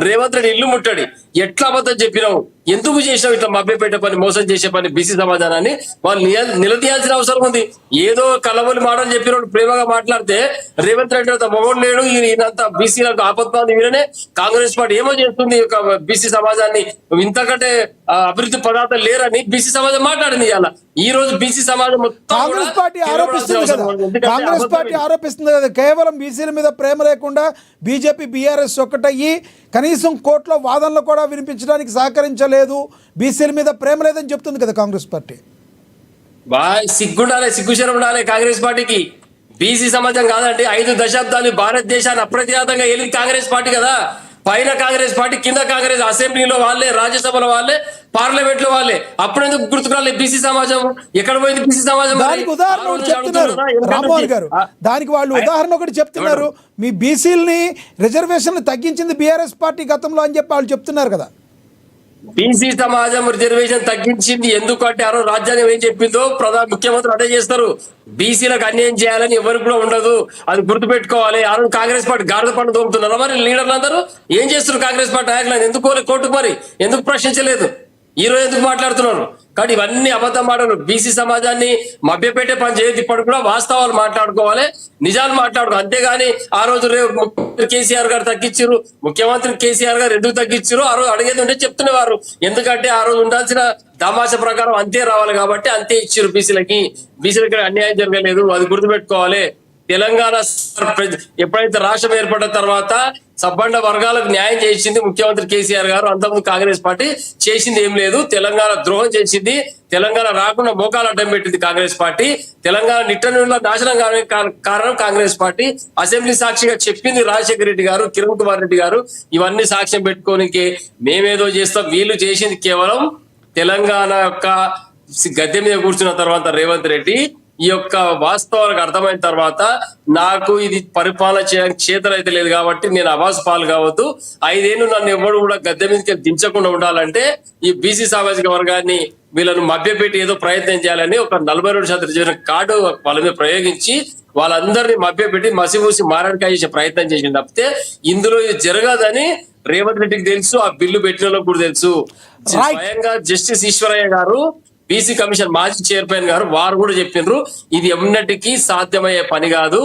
రేవంత్ రెడ్డి ఇల్లు ముట్టడి. ఎట్లా అబద్ధం చెప్పినావు, ఎందుకు చేసినావు ఇట్లా మభ్యపెట్టే పని, మోసం చేసే పని బీసీ సమాజాన్ని వాళ్ళు నిలదీయాల్సిన అవసరం ఉంది. ఏదో కలవలి మాటలు చెప్పినప్పుడు ప్రేమగా మాట్లాడితే రేవంత్ రెడ్డి అంత మొగోడు లేడు, ఈయనంతా బీసీలకు ఆపత్తి వీరనే. కాంగ్రెస్ పార్టీ ఏమో చేస్తుంది బీసీ సమాజాన్ని, ఇంతకంటే అభివృద్ధి పదార్థాలు లేరని బీసీ సమాజం మాట్లాడింది. ఇవాళ ఈ రోజు బీసీ సమాజం కాంగ్రెస్ పార్టీ ఆరోపిస్తుంది కదా కేవలం బీసీల మీద ప్రేమ లేకుండా బీజేపీ బీఆర్ఎస్ ఒక్కటయ్యి కనీసం కోర్టులో వాదనలు కూడా వినిపించడానికి సహకరించలేదు, బీసీల మీద ప్రేమ లేదని చెప్తుంది కదా కాంగ్రెస్ పార్టీ. సిగ్గుండాలి, సిగ్గుశరం ఉండాలి కాంగ్రెస్ పార్టీకి. బీసీ సమాజం కాదంటే 5 దశాబ్దాలు భారతదేశాన్ని అప్రతిహతంగా వెళ్ళింది కాంగ్రెస్ పార్టీ కదా. పైన కాంగ్రెస్ పార్టీ, కింద కాంగ్రెస్, అసెంబ్లీలో వాళ్ళే, రాజ్యసభలో వాళ్ళే, పార్లమెంట్ లో వాళ్ళే. అప్పుడెందుకు గుర్తుకురాలి బీసీ సమాజం? ఎక్కడ పోయింది బీసీ సమాజం? దానికి ఉదాహరణ చెప్తున్నారు రామ్మోహన్ గారు, దానికి వాళ్ళు ఉదాహరణ ఒకటి చెప్తున్నారు. మీ బీసీలని రిజర్వేషన్లు తగ్గించింది బీఆర్ఎస్ పార్టీ గతంలో అని చెప్పి వాళ్ళు చెప్తున్నారు కదా. బీసీ సమాజం రిజర్వేషన్ తగ్గించింది ఎందుకంటే ఆ రోజు రాజ్యాంగం ఏం చెప్పిందో ముఖ్యమంత్రి అదే చేస్తారు. బీసీలకు అన్యాయం చేయాలని ఎవరికి కూడా ఉండదు, అది గుర్తుపెట్టుకోవాలి. ఆ రోజు కాంగ్రెస్ పార్టీ గాడిద పండు దోముతున్నారు. మరి లీడర్లు అందరూ ఏం చేస్తున్నారు? కాంగ్రెస్ పార్టీ నాయకులు ఎందుకు కోర్టుకు మరి ఎందుకు ప్రశ్నించలేదు? ఈ రోజు ఎందుకు మాట్లాడుతున్నారు? కానీ ఇవన్నీ అబద్ధం మాటలు. బీసీ సమాజాన్ని మభ్యపెట్టే పని చేయదు. ఇప్పటి కూడా వాస్తవాలు మాట్లాడుకోవాలి, నిజాలు మాట్లాడుకోవాలి. అంతేగాని ఆ రోజు కేసీఆర్ గారు తగ్గించారు, ముఖ్యమంత్రి కేసీఆర్ గారు ఎందుకు తగ్గించారు ఆ రోజు అడిగేది ఉంటే చెప్తున్నవారు. ఎందుకంటే ఆ రోజు ఉండాల్సిన తమాషా ప్రకారం అంతే రావాలి కాబట్టి అంతే ఇచ్చారు బీసీలకి. బీసీలకి అన్యాయం జరగలేదు, అది గుర్తుపెట్టుకోవాలి. తెలంగాణ ఎప్పుడైతే రాష్ట్రం ఏర్పడిన తర్వాత సబ్బండ వర్గాలకు న్యాయం చేసింది ముఖ్యమంత్రి కేసీఆర్ గారు. అంతకుముందు కాంగ్రెస్ పార్టీ చేసింది ఏం లేదు. తెలంగాణ ద్రోహం చేసింది, తెలంగాణ రాకుండా మోకాలు అడ్డం పెట్టింది కాంగ్రెస్ పార్టీ. తెలంగాణ నిట్టనిలో నాశనం కారణం కాంగ్రెస్ పార్టీ. అసెంబ్లీ సాక్షిగా చెప్పింది రాజశేఖర రెడ్డి గారు, కిరణ్ కుమార్ రెడ్డి గారు. ఇవన్నీ సాక్ష్యం పెట్టుకోనికే మేమేదో చేస్తాం. వీళ్ళు చేసింది కేవలం తెలంగాణ యొక్క గద్దె మీద కూర్చున్న తర్వాత రేవంత్ రెడ్డి ఈ యొక్క వాస్తవాలకు అర్థమైన తర్వాత నాకు ఇది పరిపాలన చేయడానికి చేతనైతే లేదు కాబట్టి నేను అవాస్ పాలు కావద్దు, 5 ఏళ్ళు నన్ను ఎవరు కూడా గద్దె మీదకి దించకుండా ఉండాలంటే ఈ బీసీ సామాజిక వర్గాన్ని వీళ్ళను మభ్యపెట్టి ఏదో ప్రయత్నం చేయాలని ఒక 42% రిజర్వేషన్ కార్డు వాళ్ళ మీద ప్రయోగించి వాళ్ళందరినీ మభ్యపెట్టి మసిమూసి మారడికాయ చేసే ప్రయత్నం చేసింది తప్పితే ఇందులో ఇది జరగదని రేవంత్ రెడ్డికి తెలుసు, ఆ బిల్లు పెట్టిన కూడా తెలుసు. స్వయంగా జస్టిస్ ఈశ్వరయ్య గారు, బీసీ కమిషన్ మాజీ చైర్మన్ గారు, వారు కూడా చెప్పినారు ఇది ఎన్నటికీ సాధ్యమయ్యే పని కాదు,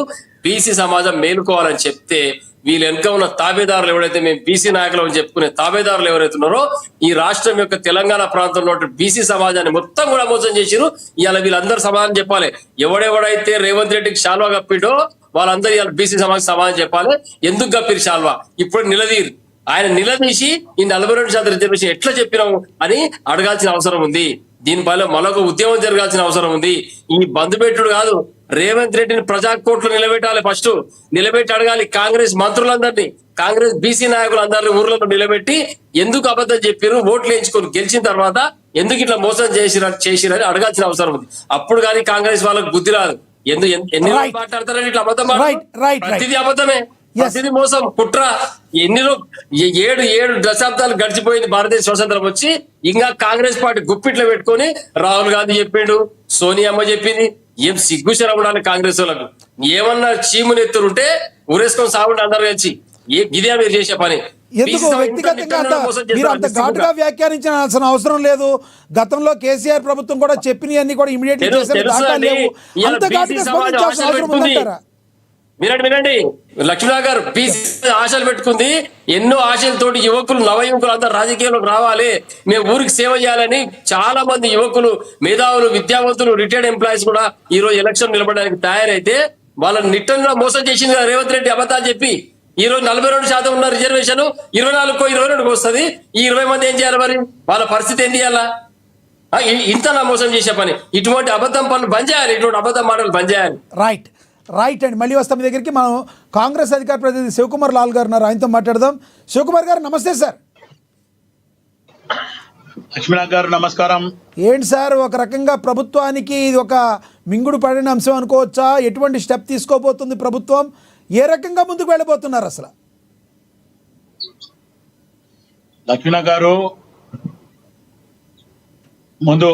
బీసీ సమాజం మేలుకోవాలని చెప్తే వీళ్ళు వెనుక ఉన్న తాబేదారులు ఎవరైతే మేము బీసీ నాయకులు అని చెప్పుకునే తాబేదారులు ఎవరైతే ఉన్నారో ఈ రాష్ట్రం యొక్క తెలంగాణ ప్రాంతంలో బీసీ సమాజాన్ని మొత్తం కూడా మోసం చేసిరు. ఇవాళ వీళ్ళందరూ సమాధానం చెప్పాలి. ఎవడెవడైతే రేవంత్ రెడ్డికి శాల్వా కప్పిడో వాళ్ళందరూ ఇవాళ బీసీ సమాజం సమాధానం చెప్పాలి. ఎందుకు కప్పిరు శాల్వా? ఇప్పుడు నిలదీరు. ఆయన నిలదీసి ఈ 42% రిజర్వేషన్ ఎట్లా చెప్పినావు అని అడగాల్సిన అవసరం ఉంది. దీనిపైన మరొక ఉద్యమం జరగాల్సిన అవసరం ఉంది. ఈ బంధు పెట్టుడు కాదు, రేవంత్ రెడ్డిని ప్రజా కోర్టులో నిలబెట్టాలి. ఫస్ట్ నిలబెట్టి అడగాలి కాంగ్రెస్ మంత్రులందరినీ, కాంగ్రెస్ బీసీ నాయకులందరినీ ఊర్లలో నిలబెట్టి ఎందుకు అబద్ధం చెప్పారు, ఓట్లు వేయించుకొని గెలిచిన తర్వాత ఎందుకు ఇట్లా మోసం చేసిరని అడగాల్సిన అవసరం ఉంది. అప్పుడు కానీ కాంగ్రెస్ వాళ్ళకి బుద్ధి రాదు. ఎన్ని మాట్లాడతారని ఇట్లా అబద్ధం ప్రతిదీ అబద్ధమే, ప్రతిదీ మోసం, కుట్ర. 7 దశాబ్దాలు గడిచిపోయింది భారతదేశ స్వతంత్రం వచ్చి. ఇంకా కాంగ్రెస్ పార్టీ గుప్పిట్లో పెట్టుకొని రాహుల్ గాంధీ చెప్పిండు, సోనియమ్మ చెప్పింది. ఏం సిగ్గుశరం ఉండాలి కాంగ్రెస్ వాళ్ళకు. ఏమన్నా చీమునెత్తురుంటే ఊరేసుకొని సాగుంటే అందరు కలిసి ఇదే మీరు చేసే పని. ఎందుకు వ్యక్తిగతంగా మీరు అంత ఘాటుగా వ్యాఖ్యానించాల్సిన అవసరం లేదు. గతంలో కేసీఆర్ ప్రభుత్వం కూడా చెప్పినవన్నీ కూడా ఇమీడియట్లీ వినండి లక్ష్మీరావు గారు, బీసీ ఆశలు పెట్టుకుంది. ఎన్నో ఆశలతోటి యువకులు, నవ యువకులు అందరు రాజకీయాల్లోకి రావాలి, మేము ఊరికి సేవ చేయాలని చాలా మంది యువకులు, మేధావులు, విద్యావంతులు, రిటైర్డ్ ఎంప్లాయీస్ కూడా ఈ రోజు ఎలక్షన్ నిలబడడానికి తయారైతే వాళ్ళని నిట్టంగా మోసం చేసింది రేవంత్ రెడ్డి అబద్ధాలు చెప్పి. ఈ రోజు 42% ఉన్న రిజర్వేషన్ 24-22 వస్తుంది. ఈ 20 మంది ఏం చేయాలి? మరి వాళ్ళ పరిస్థితి ఏం చేయాలా? ఇంత మోసం చేసే పని. ఇటువంటి అబద్ధం పనులు బంద్ చేయాలి, ఇటువంటి అబద్ధం మాటలు బంద్ చేయాలి. రైట్ అండి. మళ్ళీ వస్తాం మీ దగ్గరికి. మనం కాంగ్రెస్ అధికార ప్రతినిధి శివకుమార్ లాల్ గారు ఉన్నారు, ఆయనతో మాట్లాడదాం. శివకుమార్ గారు నమస్తే సార్. లక్ష్మీనాథ్ గారు నమస్కారం. ఏంటి సార్, ఒక రకంగా ప్రభుత్వానికి ఇది ఒక మింగుడు పడిన అంశం అనుకోవచ్చా? ఎటువంటి స్టెప్ తీసుకోబోతుంది ప్రభుత్వం? ఏ రకంగా ముందుకు వెళ్ళబోతున్నారు అసలు? లక్ష్మీనాథ్ గారు, ముందు